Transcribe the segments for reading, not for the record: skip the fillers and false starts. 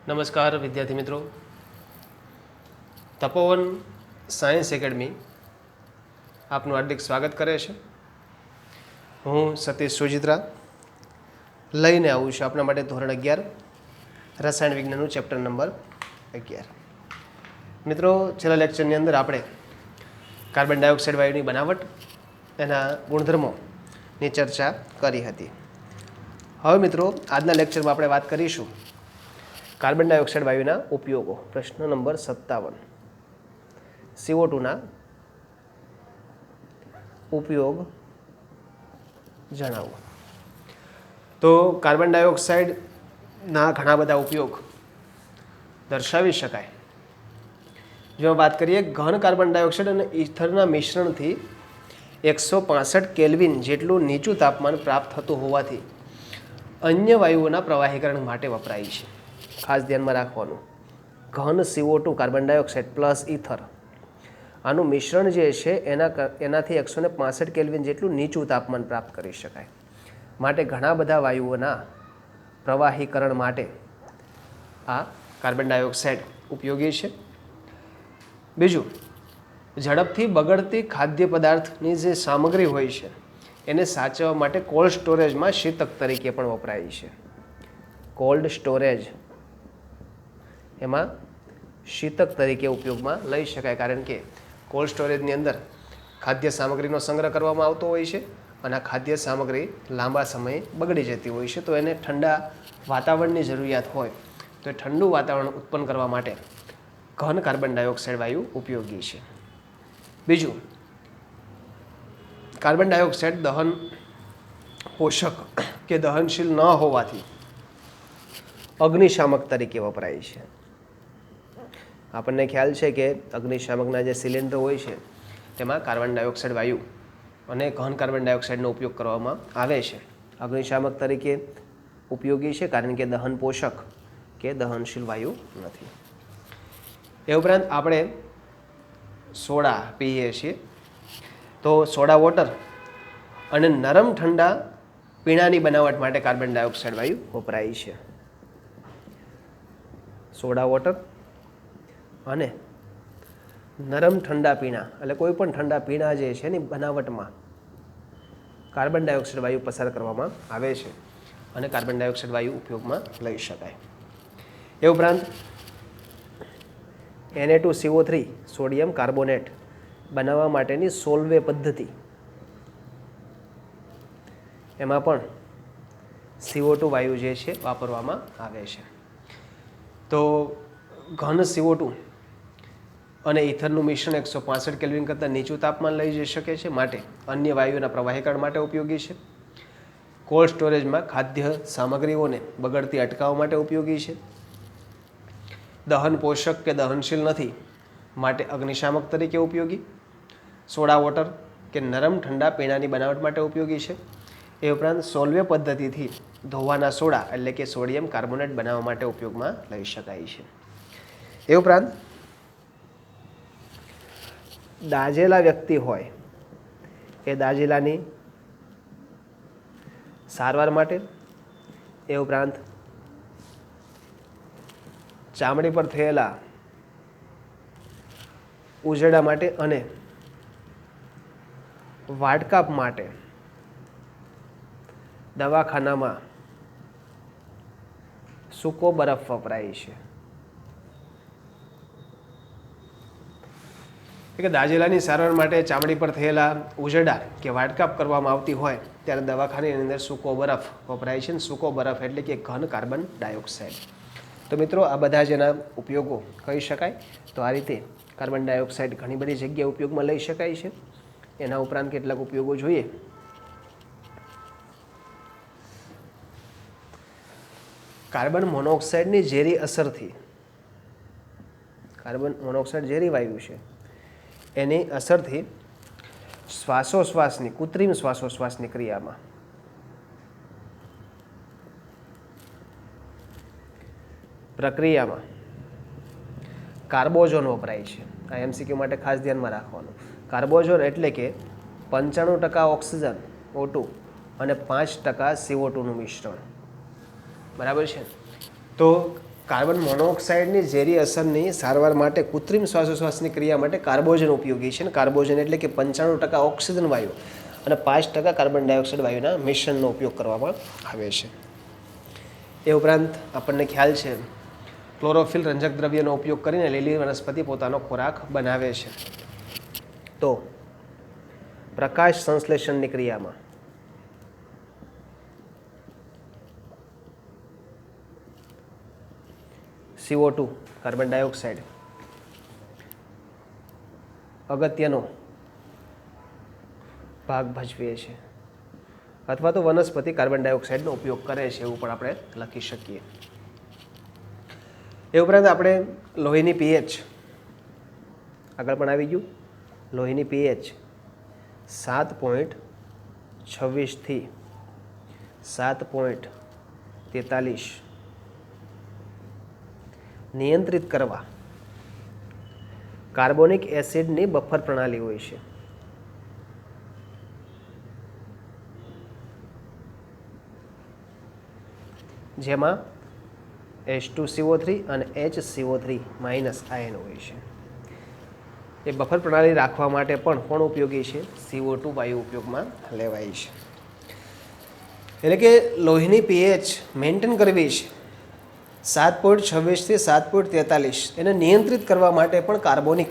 નમસ્કાર વિદ્યાર્થી મિત્રો, તપોવન સાયન્સ એકેડમી આપનું હાર્દિક સ્વાગત કરે છે. હું સતીશ સુજિત્રા લઈને આવું છું આપણા માટે ધોરણ 11 રસાયણ વિજ્ઞાનનું ચેપ્ટર નંબર 11. મિત્રો, છેલ્લા લેક્ચરની અંદર આપણે કાર્બન ડાયોક્સાઇડ વાયુની બનાવટ, એના ગુણધર્મોની ચર્ચા કરી હતી. હવે મિત્રો, આજના લેક્ચરમાં આપણે વાત કરીશું કાર્બન ડાયોક્સાઇડ વાયુના ઉપયોગો. પ્રશ્ન નંબર 57, CO2ના ઉપયોગ જણાવો. તો કાર્બન ડાયોક્સાઇડના ઘણા બધા ઉપયોગ દર્શાવી શકાય. જો વાત કરીએ, ઘન કાર્બન ડાયોક્સાઇડ અને ઇથરના મિશ્રણથી 165 કેલ્વિન જેટલું નીચું તાપમાન પ્રાપ્ત થતું હોવાથી અન્ય વાયુઓના પ્રવાહીકરણ માટે વપરાય છે. ખાસ ધ્યાનમાં રાખવાનું, ઘન CO2 carbon dioxide plus ether, આનું મિશ્રણ જે છે એનાથી 165 કેલ્વિન જેટલું નીચું તાપમાન પ્રાપ્ત કરી શકાય. માટે ઘણા બધા વાયુઓના પ્રવાહીકરણ માટે આ કાર્બન ડાયોક્સાઇડ ઉપયોગી છે. બીજું, ઝડપથી બગડતી ખાદ્ય પદાર્થની જે સામગ્રી હોય છે એને સાચવવા માટે કોલ્ડ સ્ટોરેજમાં શીતક તરીકે પણ વપરાય છે. કોલ્ડ સ્ટોરેજ એમાં શીતક તરીકે ઉપયોગમાં લઈ શકાય, કારણ કે કોલ્ડ સ્ટોરેજની અંદર ખાદ્ય સામગ્રીનો સંગ્રહ કરવામાં આવતો હોય છે અને આ ખાદ્ય સામગ્રી લાંબા સમયે બગડી જતી હોય છે. તો એને ઠંડા વાતાવરણની જરૂરિયાત હોય તો એ ઠંડુ વાતાવરણ ઉત્પન્ન કરવા માટે ઘન કાર્બન ડાયોક્સાઇડ વાયુ ઉપયોગી છે. બીજું, કાર્બન ડાયોક્સાઇડ દહન પોષક કે દહનશીલ ન હોવાથી અગ્નિશામક તરીકે વપરાય છે. આપણને ખ્યાલ છે કે અગ્નિશામકના જે સિલિન્ડર હોય છે તેમાં કાર્બન ડાયોક્સાઇડ વાયુ અને ઘન કાર્બન ડાયોક્સાઇડનો ઉપયોગ કરવામાં આવે છે. અગ્નિશામક તરીકે ઉપયોગી છે કારણ કે દહન પોષક કે દહનશીલ વાયુ નથી. એ ઉપરાંત આપણે સોડા પીએ છીએ, તો સોડા વોટર અને નરમ ઠંડા પીણાની બનાવટ માટે કાર્બન ડાયોક્સાઇડ વાયુ વપરાય છે. સોડા વોટર અને નરમ ઠંડા પીણા, એટલે કોઈ પણ ઠંડા પીણા જે છે એની બનાવટમાં કાર્બન ડાયોક્સાઇડ વાયુ પસાર કરવામાં આવે છે અને કાર્બન ડાયોક્સાઇડ વાયુ ઉપયોગમાં લઈ શકાય. એ ઉપરાંત Na2CO3 સોડિયમ કાર્બોનેટ બનાવવા માટેની સોલ્વે પદ્ધતિ, એમાં પણ CO2 વાયુ જે છે વાપરવામાં આવે છે. તો ઘન CO2 અને ઇથરનું મિશ્રણ 165 કેલ્વિન કરતાં નીચું તાપમાન લઈ જઈ શકે છે, માટે અન્ય વાયુઓના પ્રવાહીકરણ માટે ઉપયોગી છે. કોલ્ડ સ્ટોરેજમાં ખાદ્ય સામગ્રીઓને બગડતી અટકાવવા માટે ઉપયોગી છે. દહન પોષક કે દહનશીલ નથી માટે અગ્નિશામક તરીકે ઉપયોગી. સોડા વોટર કે નરમ ઠંડા પીણાની બનાવટ માટે ઉપયોગી છે. એ ઉપરાંત સોલ્વે પદ્ધતિથી ધોવાના સોડા એટલે કે સોડિયમ કાર્બોનેટ બનાવવા માટે ઉપયોગમાં લઈ શકાય છે. એ ઉપરાંત દાઝેલા વ્યક્તિ હોય એ દાઝેલાની સારવાર માટે, એ ઉપરાંત ચામડી પર થયેલા ઉઝેડા માટે અને વાટકાપ માટે દવાખાનામાં સૂકો બરફ વપરાય છે. કે દાઝેલાની સારવાર માટે ચામડી પર થયેલા ઉઝેડા કે વાટકાપ કરવામાં આવતી હોય ત્યારે દવાખાનાની અંદર સૂકો બરફ વપરાય છે. સૂકો બરફ એટલે કે ઘન કાર્બન ડાયોક્સાઇડ. તો મિત્રો, આ બધા જ એના ઉપયોગો કહી શકાય. તો આ રીતે કાર્બન ડાયોક્સાઇડ ઘણી બધી જગ્યાએ ઉપયોગમાં લઈ શકાય છે. એના ઉપરાંત કેટલાક ઉપયોગો જોઈએ. કાર્બન મોનોક્સાઇડની ઝેરી અસરથી, કાર્બન મોનોક્સાઇડ ઝેરી વાયુ છે, એની અસરથી શ્વાસોશ્વાસની, કૃત્રિમ શ્વાસોશ્વાસની ક્રિયામાં પ્રક્રિયામાં કાર્બોઝોન વપરાય છે. આ MCQ માટે ખાસ ધ્યાનમાં રાખવાનું. કાર્બોઝોન એટલે કે 95% ઓક્સિજન O2 અને 5% CO2નું મિશ્રણ. બરાબર છે. તો કાર્બન મોનોક્સાઇડની ઝેરી અસરની સારવાર માટે કૃત્રિમ શ્વાસોશ્વાસની ક્રિયા માટે કાર્બોજન ઉપયોગી છે. અને કાર્બોજન એટલે કે 95% ઓક્સિજન વાયુ અને 5% કાર્બન ડાયોક્સાઇડ વાયુના મિશ્રણનો ઉપયોગ કરવામાં આવે છે. એ ઉપરાંત આપણને ખ્યાલ છે ક્લોરોફિલ રંજક દ્રવ્યનો ઉપયોગ કરીને લીલી વનસ્પતિ પોતાનો ખોરાક બનાવે છે. તો પ્રકાશ સંશ્લેષણની ક્રિયામાં CO2 કાર્બન ડાયોક્સાઇડ અગત્યનો ભાગ ભજવે છે, અથવા તો વનસ્પતિ કાર્બન ડાયોક્સાઇડનો ઉપયોગ કરે છે એવું પણ આપણે લખી શકીએ. એ ઉપરાંત આપણે લોહીની pH આગળ પણ આવી ગયું. લોહીની pH 7.26 થી 7.43 નિયંત્રિત કરવા કાર્બોનિક એસિડની બફર પ્રણાલી હોય છે. જેમાં H2CO3 અને HCO3 માઇનસ આયન હોય છે. એ બફર પ્રણાલી રાખવા માટે પણ ઉપયોગી છે. CO2 વાયુ ઉપયોગમાં લેવાય છે. એટલે કે લોહીની pH મેન્ટેન કરવી છે 7.26 થી 7.43 એને નિયંત્રિત કરવા માટે પણ કાર્બોનિક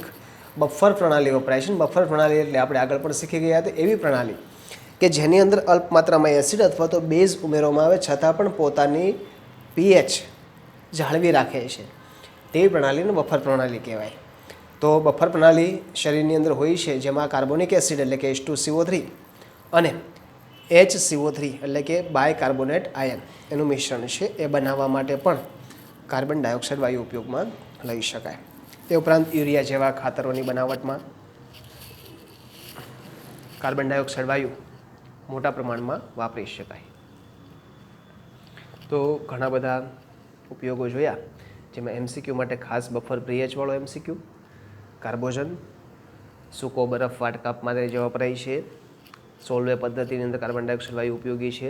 બફર પ્રણાલી વપરાય છે. બફર પ્રણાલી એટલે આપણે આગળ પણ શીખી ગયા હતા એવી પ્રણાલી કે જેની અંદર અલ્પ માત્રામાં એસિડ અથવા તો બેઝ ઉમેરવામાં આવે છતાં પણ પોતાની pH જાળવી રાખે છે. તેવી પ્રણાલીને બફર પ્રણાલી કહેવાય. તો બફર પ્રણાલી શરીરની અંદર હોય છે જેમાં કાર્બોનિક એસિડ એટલે કે H2CO3 અને HCO3 એટલે કે બાયકાર્બોનેટ આયન એનું મિશ્રણ છે એ બનાવવા માટે પણ કાર્બન ડાયોક્સાઇડ વાયુ ઉપયોગમાં લઈ શકાય. તે ઉપરાંત યુરિયા જેવા ખાતરોની બનાવટમાં કાર્બન ડાયોક્સાઇડ વાયુ મોટા પ્રમાણમાં વાપરી શકાય. તો ઘણા બધા ઉપયોગો જોયા, જેમાં MCQ માટે ખાસ બફર pH વાળો MCQ, કાર્બોજન સૂકો બરફ વાટકાપ માટે જે વપરાય છે, સોલ્વે પદ્ધતિની અંદર કાર્બન ડાયોક્સાઇડ વાયુ ઉપયોગી છે.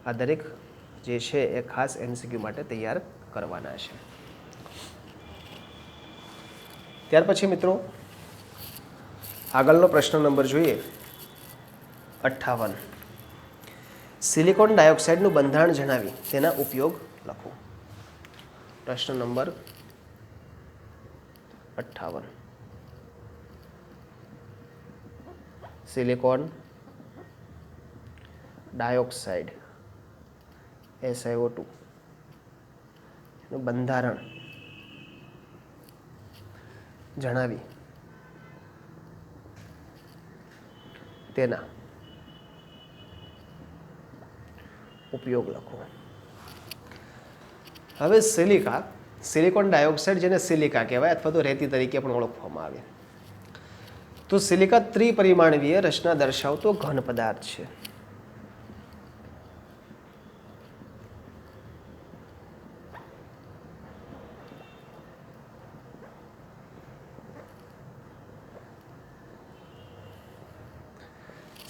આ દરેક જે છે એ ખાસ MCQ માટે તૈયાર કરવાના છે. ત્યાર પછી મિત્રો આગળનો પ્રશ્ન નંબર જોઈએ 58. સિલિકોન ડાયોક્સાઇડનું બંધારણ જણાવી તેના ઉપયોગ લખો. પ્રશ્ન નંબર 58. સિલિકોન ડાયોક્સાઇડ SiO2 નું બંધારણ જણાવી તેના ઉપયોગ લખો. હવે સિલિકોન ડાયોક્સાઇડ જેને સિલિકા કહેવાય અથવા તો રેતી તરીકે પણ ઓળખવામાં આવે. તો સિલિકા ત્રિપરિમાણીય રચના દર્શાવતો ઘન પદાર્થ છે.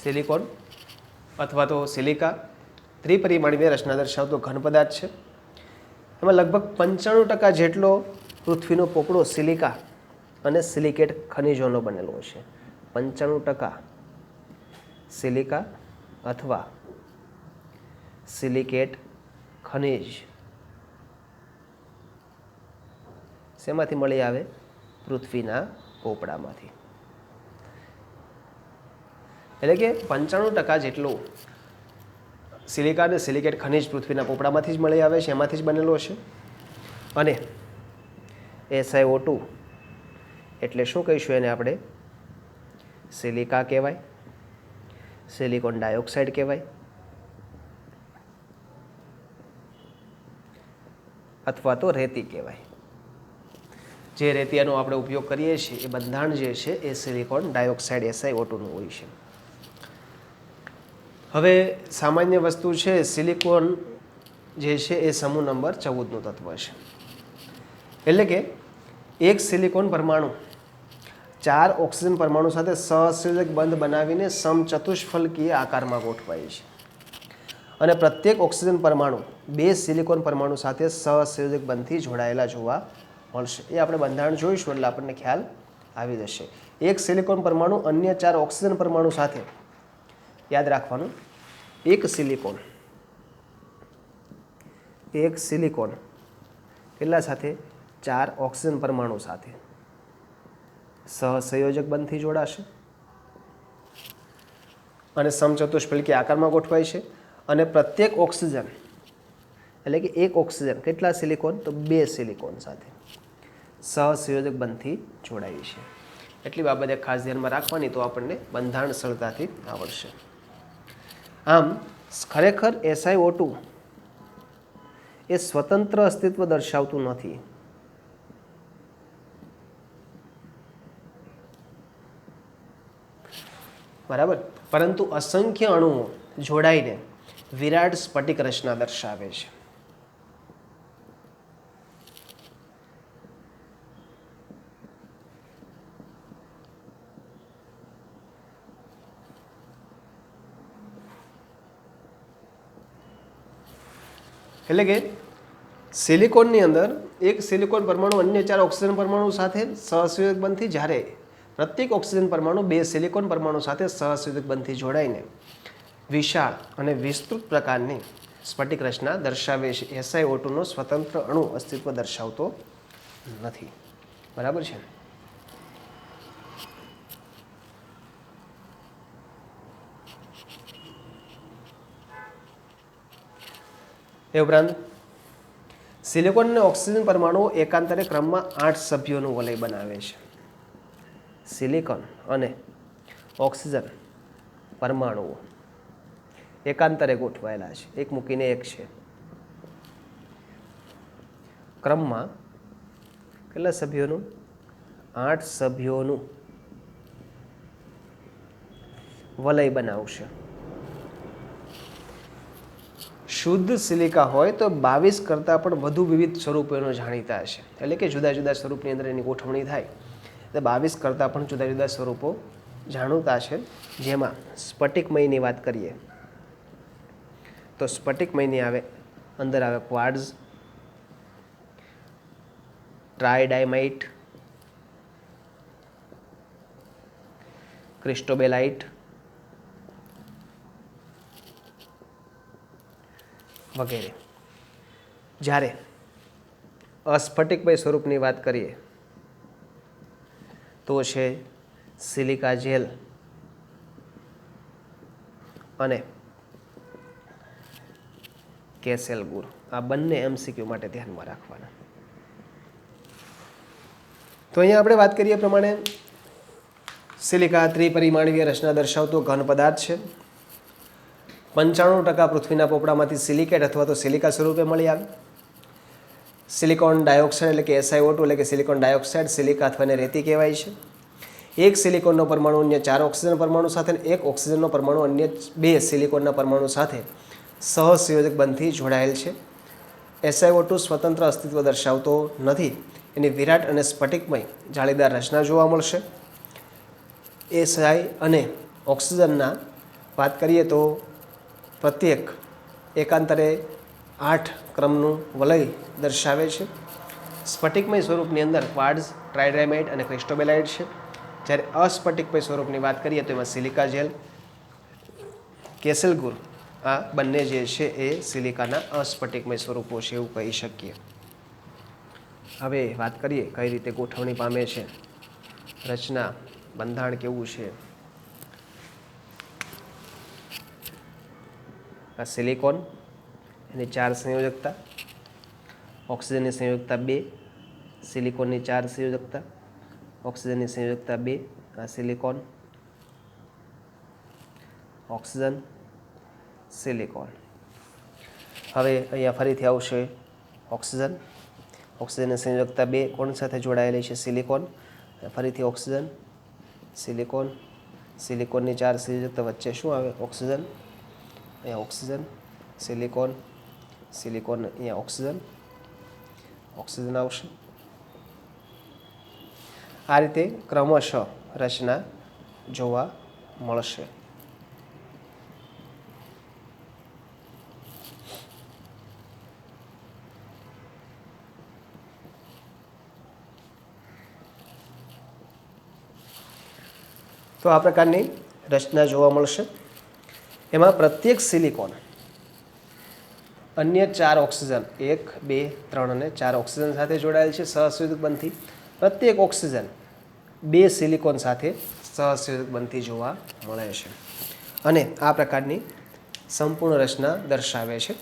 સિલિકોન અથવા તો સિલિકા ત્રિપરિમાણીય રચના દર્શાવતો ઘન પદાર્થ છે. એમાં લગભગ 95% જેટલો પૃથ્વીનો પોપડો સિલિકા અને સિલિકેટ ખનિજોનો બનેલો છે. 95% સિલિકા અથવા સિલિકેટ ખનિજ શેમાંથી મળી આવે? પૃથ્વીના પોપડામાંથી. એટલે કે 95% જેટલું સિલિકા અને સિલિકેટ ખનિજ પૃથ્વીના પોપડામાંથી જ મળી આવે છે, એમાંથી જ બનેલો છે. અને SiO2 એટલે શું કહીશું એને આપણે? સિલિકા કહેવાય, સિલિકોન ડાયોક્સાઇડ કહેવાય, અથવા તો રેતી કહેવાય. જે રેતીનો આપણે ઉપયોગ કરીએ છીએ એ બંધારણ જે છે એ સિલિકોન ડાયોક્સાઇડ SiO2 નું હોય છે. હવે સામાન્ય વસ્તુ છે, સિલિકોન જે છે એ સમૂહ નંબર 14 નું તત્વ છે. એટલે કે એક સિલિકોન પરમાણુ 4 ઓક્સિજન પરમાણુ સાથે સહસંયોજક બંધ બનાવીને સમચતુષ્ફલકીય આકારમાં ગોઠવાય છે. અને પ્રત્યેક ઓક્સિજન પરમાણુ 2 સિલિકોન પરમાણુ સાથે સહસંયોજક બંધથી જોડાયેલા જોવા મળશે. એ આપણે બંધારણ જોઈશું એટલે આપણને ખ્યાલ આવી જશે. એક સિલિકોન પરમાણુ અન્ય 4 ઓક્સિજન પરમાણુ સાથે, યાદ રાખવાનું, એક સિલિકોન કેટલા સાથે? 4 ઓક્સિજન પરમાણુ સાથે સહસંયોજક બંધથી જોડાશે અને સમચતુષ્ફલકી આકારમાં ગોઠવાય છે. અને પ્રત્યેક ઓક્સિજન એટલે કે એક ઓક્સિજન કેટલા સિલિકોન? તો 2 સિલિકોન સાથે સહસંયોજક બંધથી જોડાય છે. એટલી બાબતે ખાસ ધ્યાનમાં રાખવાની, તો આપણને બંધારણ સરળતાથી આવડશે. આમ ખરેખર SiO2 એ સ્વતંત્ર અસ્તિત્વ દર્શાવતું નથી. બરાબર, પરંતુ અસંખ્ય અણુઓ જોડાઈને વિરાટ સ્ફટિક રચના દર્શાવે છે. એટલે કે સિલિકોનની અંદર એક સિલિકોન પરમાણુ અન્ય 4 ઓક્સિજન પરમાણુ સાથે સહસંયોજક બંધથી, જ્યારે પ્રત્યેક ઓક્સિજન પરમાણુ 2 સિલિકોન પરમાણુ સાથે સહસંયોજક બંધથી જોડાઈને વિશાળ અને વિસ્તૃત પ્રકારની સ્ફટિક રચના દર્શાવે છે. SiO2 નો સ્વતંત્ર અણુ અસ્તિત્વ દર્શાવતો નથી. બરાબર છે. એ ઉપરાંત સિલિકોન અને ઓક્સિજન પરમાણુઓ એકાંતરે ક્રમમાં 8 સભ્યોનું વલય બનાવે છે. સિલિકોન અને ઓક્સિજન પરમાણુઓ એકાંતરે ગોઠવાયેલા છે, એક મૂકીને એક છે. ક્રમમાં કેટલા સભ્યોનું? 8 સભ્યોનું વલય બનાવશે. શુદ્ધ સિલિકા હોય તો 22 કરતાં પણ વધુ વિવિધ સ્વરૂપો એનો જાણીતા છે. એટલે કે જુદા જુદા સ્વરૂપની અંદર એની ગોઠવણી થાય તો 22 કરતાં પણ જુદા જુદા સ્વરૂપો જાણીતા છે. જેમાં સ્ફટિકમયની વાત કરીએ તો સ્ફટિકમયની અંદર આવે ક્વાર્ટઝ, ટ્રાયડાયમાઇટ, ક્રિસ્ટોબેલાઇટ વગેરે. જ્યારે અસ્ફટિકમય સ્વરૂપની વાત કરીએ તો છે સિલિકા જેલ અને કેસેલ ગુર. આ બંને MCQ માટે ધ્યાનમાં રાખવાના. તો અહીંયા આપણે વાત કરીએ પ્રમાણે સિલિકા ત્રિપરિમાણીય રચના દર્શાવતો ઘન પદાર્થ છે. 95% પૃથ્વીના પોપડામાંથી સિલિકેટ અથવા તો સિલિકા સ્વરૂપે મળી આવે. સિલિકોન ડાયોક્સાઇડ એટલે કે SiO2 એટલે કે સિલિકોન ડાયોક્સાઇડ સિલિકા અથવા એને રેતી કહેવાય છે. એક સિલિકોનનો પરમાણુ અન્ય 4 ઓક્સિજન પરમાણુ સાથે અને એક ઓક્સિજનનો પરમાણુ અન્ય 2 સિલિકોનના પરમાણુ સાથે સહસંયોજક બંધથી જોડાયેલ છે. SiO2 સ્વતંત્ર અસ્તિત્વ દર્શાવતો નથી. એની વિરાટ અને સ્ફટિકમય જાળીદાર રચના જોવા મળશે. Si અને ઓક્સિજનના વાત કરીએ તો પ્રત્યેક એકાંતરે 8 ક્રમનું વલય દર્શાવે છે. સ્ફટિકમય સ્વરૂપની અંદર ક્વાર્ટઝ, ટ્રાયડાયમાઇટ અને ક્રિસ્ટોબેલાઇટ છે. જ્યારે અસ્ફટિકમય સ્વરૂપની વાત કરીએ તો એમાં સિલિકા જેલ, કેસેલગુર, આ બંને જે છે એ સિલિકાના અસ્ફટિકમય સ્વરૂપો છે એવું કહી શકીએ. હવે વાત કરીએ કઈ રીતે ગોઠવણી પામે છે, રચના, બંધારણ કેવું છે. આ સિલિકોન એની 4 સંયોજકતા, ઓક્સિજનની સંયોજકતા 2, સિલિકોનની 4 સંયોજકતા, ઓક્સિજનની સંયોજકતા 2, આ સિલિકોન, ઓક્સિજન, સિલિકોન. હવે અહીંયા ફરીથી આવશે ઓક્સિજન. ઓક્સિજનની સંયોજકતા 2 કોણ સાથે જોડાયેલી છે? સિલિકોન. ફરીથી ઓક્સિજન, સિલિકોન, સિલિકોનની 4 સંયોજકતા વચ્ચે શું આવે? ઓક્સિજન. અહીંયા ઓક્સિજન, સિલિકોન, સિલિકોન, અહીંયા ઓક્સિજન, ઓક્સિજન આવશે. આ રીતે ક્રમશઃ રચના જોવા મળશે. તો આ પ્રકારની રચના જોવા મળશે. એમાં પ્રત્યેક સિલિકોન અન્ય 4 ઓક્સિજન 1, 2, 3 અને 4 ઓક્સિજન સાથે જોડાયેલ છે સહસંયોજક બંધથી. પ્રત્યેક ઓક્સિજન 2 સિલિકોન સાથે સહસંયોજક બંધથી જોવા મળે છે અને આ પ્રકારની સંપૂર્ણ રચના દર્શાવે છે.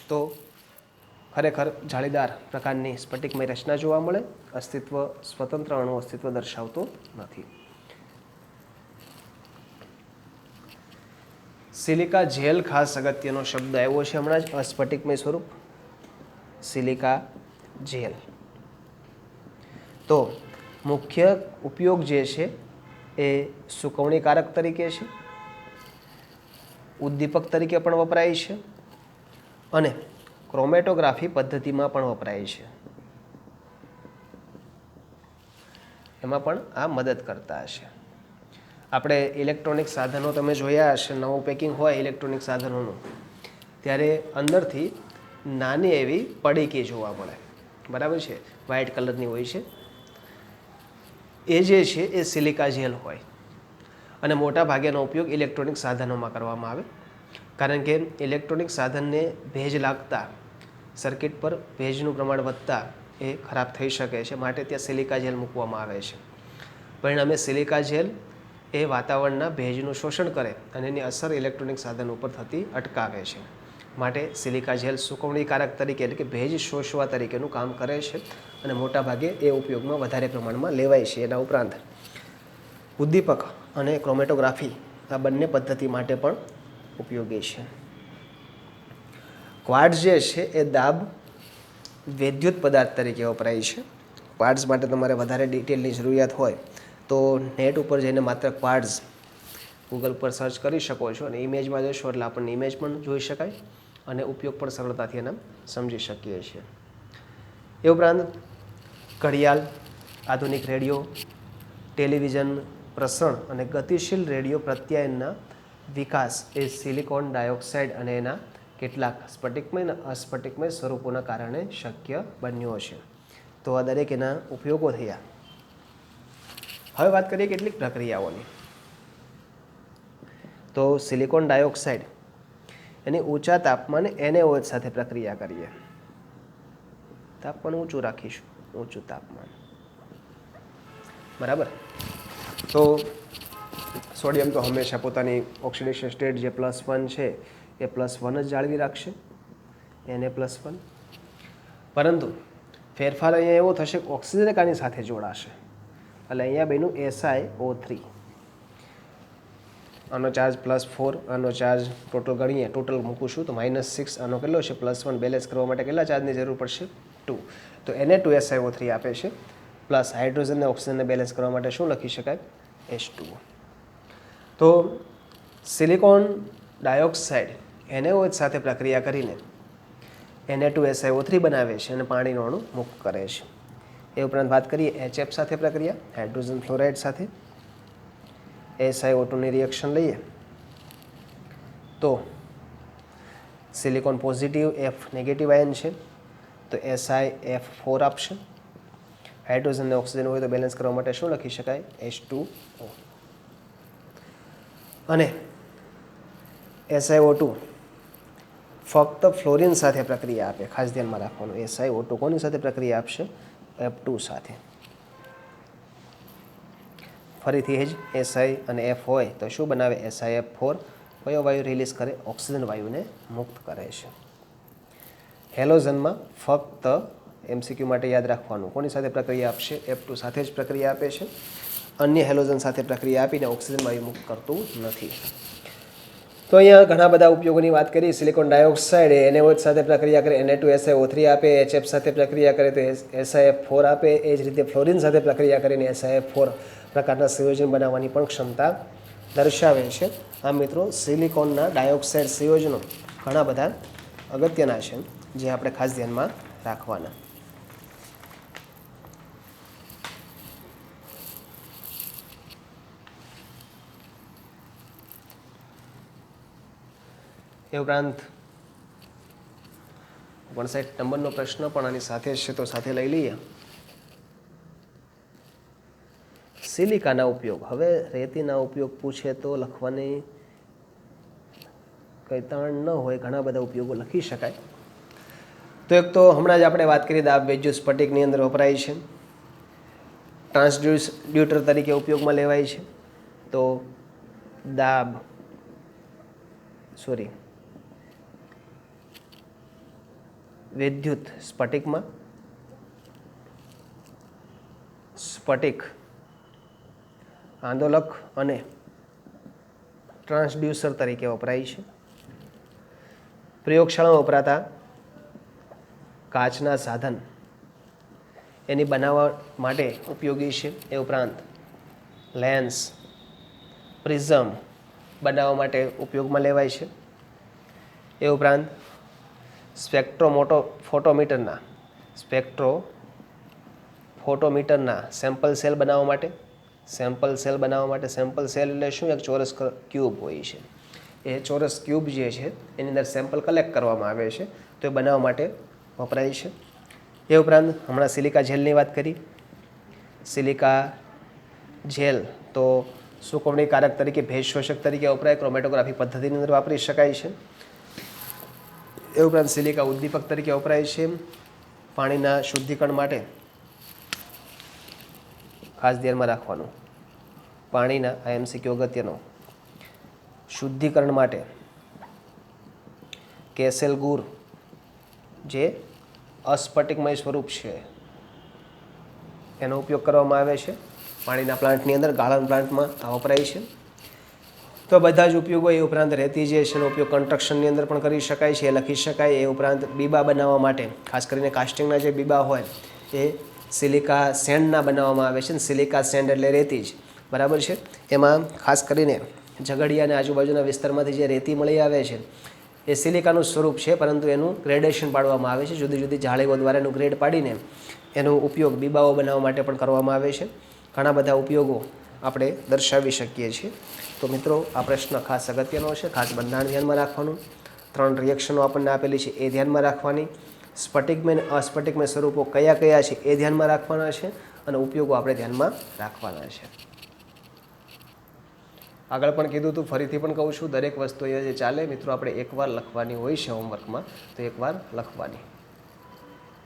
તો ખરેખર જાળીદાર પ્રકારની સ્ફટિકમય રચના જોવા મળે. અસ્તિત્વ સ્વતંત્ર અણુ અસ્તિત્વ દર્શાવતો નથી. સિલિકા જેલ ખાસ અગત્યનો શબ્દ આવ્યો છે હમણાં જ. અસ્ફટિકમય સ્વરૂપ સિલિકા જેલ. તો મુખ્ય ઉપયોગ જે છે એ સુકવણીકારક તરીકે છે, ઉદ્દીપક તરીકે પણ વપરાય છે અને ક્રોમેટોગ્રાફી પદ્ધતિમાં પણ વપરાય છે. એમાં પણ આ મદદ કરતા હશે. આપણે ઇલેક્ટ્રોનિક સાધનો તમે જોયા હશે, નવું પેકિંગ હોય ઇલેક્ટ્રોનિક સાધનોનું, ત્યારે અંદરથી નાની એવી પડીકી જોવા મળે, બરાબર છે, વ્હાઇટ કલરની હોય છે. એ જે છે એ સિલિકા જેલ હોય અને મોટા ભાગેનો ઉપયોગ ઇલેક્ટ્રોનિક સાધનોમાં કરવામાં આવે. કારણ કે ઇલેક્ટ્રોનિક સાધનને ભેજ લાગતા, સર્કિટ પર ભેજનું પ્રમાણ વધતા એ ખરાબ થઈ શકે છે, માટે ત્યાં સિલિકા જેલ મૂકવામાં આવે છે. પરિણામે સિલિકા જેલ એ વાતાવરણના ભેજનું શોષણ કરે અને એની અસર ઇલેક્ટ્રોનિક સાધન ઉપર થતી અટકાવે છે. માટે સિલિકા જેલ સુકવણીકારક તરીકે એટલે કે ભેજ શોષવા તરીકેનું કામ કરે છે અને મોટાભાગે એ ઉપયોગમાં વધારે પ્રમાણમાં લેવાય છે. એના ઉપરાંત ઉદ્દીપક અને ક્રોમેટોગ્રાફી આ બંને પદ્ધતિ માટે પણ ઉપયોગી છે. ક્વાર્ટઝ જે છે એ દાબ વિદ્યુત પદાર્થ તરીકે વપરાય છે. ક્વાર્ટઝ માટે તમારે વધારે ડિટેલની જરૂરિયાત હોય તો નેટ ઉપર જઈને માત્ર ક્વાર્ટઝ ગૂગલ પર સર્ચ કરી શકો છો અને ઇમેજમાં જશો એટલે આપણને ઇમેજ પણ જોઈ શકાય અને ઉપયોગ પણ સરળતાથી એના સમજી શકીએ છીએ. એ ઉપરાંત ઘડિયાળ, આધુનિક રેડિયો, ટેલિવિઝન, પ્રસરણ અને ગતિશીલ રેડિયો પ્રત્યાયનના વિકાસ એ સિલિકોન ડાયોક્સાઇડ અને એના કેટલાક સ્ફટિકમય અને અસ્ફટિકમય સ્વરૂપોના કારણે શક્ય બન્યો છે. તો આ દરેક એના ઉપયોગો થયા. હવે વાત કરીએ કેટલીક પ્રક્રિયાઓની. તો સિલિકોન ડાયોક્સાઇડ એની ઊંચા તાપમાને NaOH સાથે પ્રક્રિયા કરીએ. તાપમાન ઊંચું રાખીશું, ઊંચું તાપમાન, બરાબર. તો સોડિયમ તો હંમેશા પોતાની ઓક્સિડેશન સ્ટેટ જે +1 છે એ +1 જ જાળવી રાખશે, Na+1. પરંતુ ફેરફાર અહીંયા એવો થશે કે ઓક્સિજન આની સાથે જોડાશે એટલે અહીંયા બન્યું SiO3. આનો ચાર્જ +4, આનો ચાર્જ ટોટલ ગણીએ, ટોટલ મૂકું છું તો -6, આનો કેટલો છે +1. બેલેન્સ કરવા માટે કેટલા ચાર્જની જરૂર પડશે? 2. તો Na2SiO3 આપે છે, પ્લસ હાઇડ્રોજન અને ઓક્સિજનને બેલેન્સ કરવા માટે શું લખી શકાય? H2O. તો સિલિકોન ડાયોક્સાઇડ NaOH સાથે પ્રક્રિયા કરીને Na2SiO3 બનાવે છે અને પાણીનો અણુ મુક્ત કરે છે. એ ઉપરાંત વાત કરીએ HF સાથે પ્રક્રિયા, હાઇડ્રોજન ફ્લોરાઇડ સાથે SiO2ની રિએક્શન લઈએ તો silicon positive, F negative ion છે તો SiF4 આપશે. હાઇડ્રોજન અને ઓક્સિજન હોય તો બેલેન્સ કરવા માટે શું લખી શકાય? H2O. અને SiO2 ફક્ત ફ્લોરિન સાથે પ્રક્રિયા આપે, ખાસ ધ્યાનમાં રાખવાનું. SiO2 કોની સાથે પ્રક્રિયા આપશે? F2 સાથે. ફરીથી જ Si અને F હોય તો શું બનાવે? SiF4. કયો વાયુ રિલીઝ કરે? ઓક્સિજન વાયુને મુક્ત કરે છે. હેલોજનમાં ફક્ત MCQ માટે યાદ રાખવાનું, કોની સાથે પ્રક્રિયા આપશે? F2 સાથે જ પ્રક્રિયા આપે છે. અન્ય હેલોજન સાથે પ્રક્રિયા આપીને ઓક્સિજન વાયુ મુક્ત કરતું નથી. તો અહીંયા ઘણા બધા ઉપયોગોની વાત કરી. સિલિકોન ડાયોક્સાઇડ NaOH સાથે પ્રક્રિયા કરે, Na2SiO3 આપે, HF સાથે પ્રક્રિયા કરે તો SiF4 આપે. એ જ રીતે ફ્લોરિન સાથે પ્રક્રિયા કરીને SiF4 પ્રકારના સંયોજન બનાવવાની પણ ક્ષમતા દર્શાવે છે. આ મિત્રો સિલિકોનના ડાયોક્સાઇડ સંયોજનો ઘણા બધા અગત્યના છે જે આપણે ખાસ ધ્યાનમાં રાખવાના. એ ઉપરાંત 59 નંબરનો પ્રશ્ન પણ આની સાથે જ છે તો સાથે લઈ લઈએ. સિલિકાના ઉપયોગ. હવે રેતીના ઉપયોગ પૂછે તો લખવાની કંઈ તાણ ન હોય, ઘણા બધા ઉપયોગો લખી શકાય. તો એક તો હમણાં જ આપણે વાત કરી દાબ વેજ્યુ સ્ફટિકની અંદર વપરાય છે, ટ્રાન્સડ્યુટર તરીકે ઉપયોગમાં લેવાય છે. તો વિદ્યુત સ્ફટિકમાં સ્ફટિક આંદોલક અને ટ્રાન્સડ્યુસર તરીકે વપરાય છે. પ્રયોગશાળામાં વપરાતા કાચના સાધન એની બનાવવા માટે ઉપયોગી છે. એ ઉપરાંત લેન્સ, પ્રિઝમ બનાવવા માટે ઉપયોગમાં લેવાય છે. એ ઉપરાંત સ્પેક્ટ્રોફોટોમીટરના સેમ્પલ સેલ બનાવવા માટે સેમ્પલ સેલ એટલે શું? એક ચોરસ ક્યુબ હોય છે. એ ચોરસ ક્યુબ જે છે એની અંદર સેમ્પલ કલેક્ટ કરવામાં આવે છે, તો એ બનાવવા માટે વપરાય છે. એ ઉપરાંત હમણાં સિલિકા જેલની વાત કરી. સિલિકા જેલ તો સુકવણીકારક તરીકે, ભેજ શોષક તરીકે વપરાય, ક્રોમેટોગ્રાફી પદ્ધતિની અંદર વાપરી શકાય છે. એ ઉપરાંત સિલિકા ઉદ્દીપક તરીકે વપરાય છે. પાણીના શુદ્ધિકરણ માટે ખાસ ધ્યાનમાં રાખવાનું, પાણીના આ એમસીક્યુ અગત્યનો, શુદ્ધિકરણ માટે કેસેલ ગુર જે અસ્ફટિકમય સ્વરૂપ છે એનો ઉપયોગ કરવામાં આવે છે. પાણીના પ્લાન્ટની અંદર, ગાળણ પ્લાન્ટમાં આ વપરાય છે. તો બધા જ ઉપયોગો. એ ઉપરાંત રેતી જે છે એનો ઉપયોગ કન્સ્ટ્રક્શનની અંદર પણ કરી શકાય છે, એ લખી શકાય. એ ઉપરાંત બીબા બનાવવા માટે, ખાસ કરીને કાસ્ટિંગના જે બીબા હોય એ સિલિકા સેન્ડના બનાવવામાં આવે છે. સિલિકા સેન્ડ એટલે રેતી જ, બરાબર છે. એમાં ખાસ કરીને ઝઘડિયા અને આજુબાજુના વિસ્તારમાંથી જે રેતી મળી આવે છે એ સિલિકાનું સ્વરૂપ છે, પરંતુ એનું ગ્રેડેશન પાડવામાં આવે છે. જુદી જુદી જાળીઓ દ્વારા એનું ગ્રેડ પાડીને એનો ઉપયોગ બીબાઓ બનાવવા માટે પણ કરવામાં આવે છે. ઘણા બધા ઉપયોગો આપણે દર્શાવી શકીએ છીએ. તો મિત્રો, આ પ્રશ્ન ખાસ અગત્યનો છે. ખાસ બંધારણ ધ્યાનમાં રાખવાનું, 3 રિએક્શનો આપણને આપેલી છે એ ધ્યાનમાં રાખવાની, સ્ફટિકમય અને અસ્ફટિકમય સ્વરૂપો કયા કયા છે એ ધ્યાનમાં રાખવાના છે, અને ઉપયોગો આપણે ધ્યાનમાં રાખવાના છે. આગળ પણ કીધું હતું, ફરીથી પણ કહું છું, દરેક વસ્તુ એ જે ચાલે મિત્રો આપણે એકવાર લખવાની હોય છે હોમવર્કમાં, તો એકવાર લખવાની.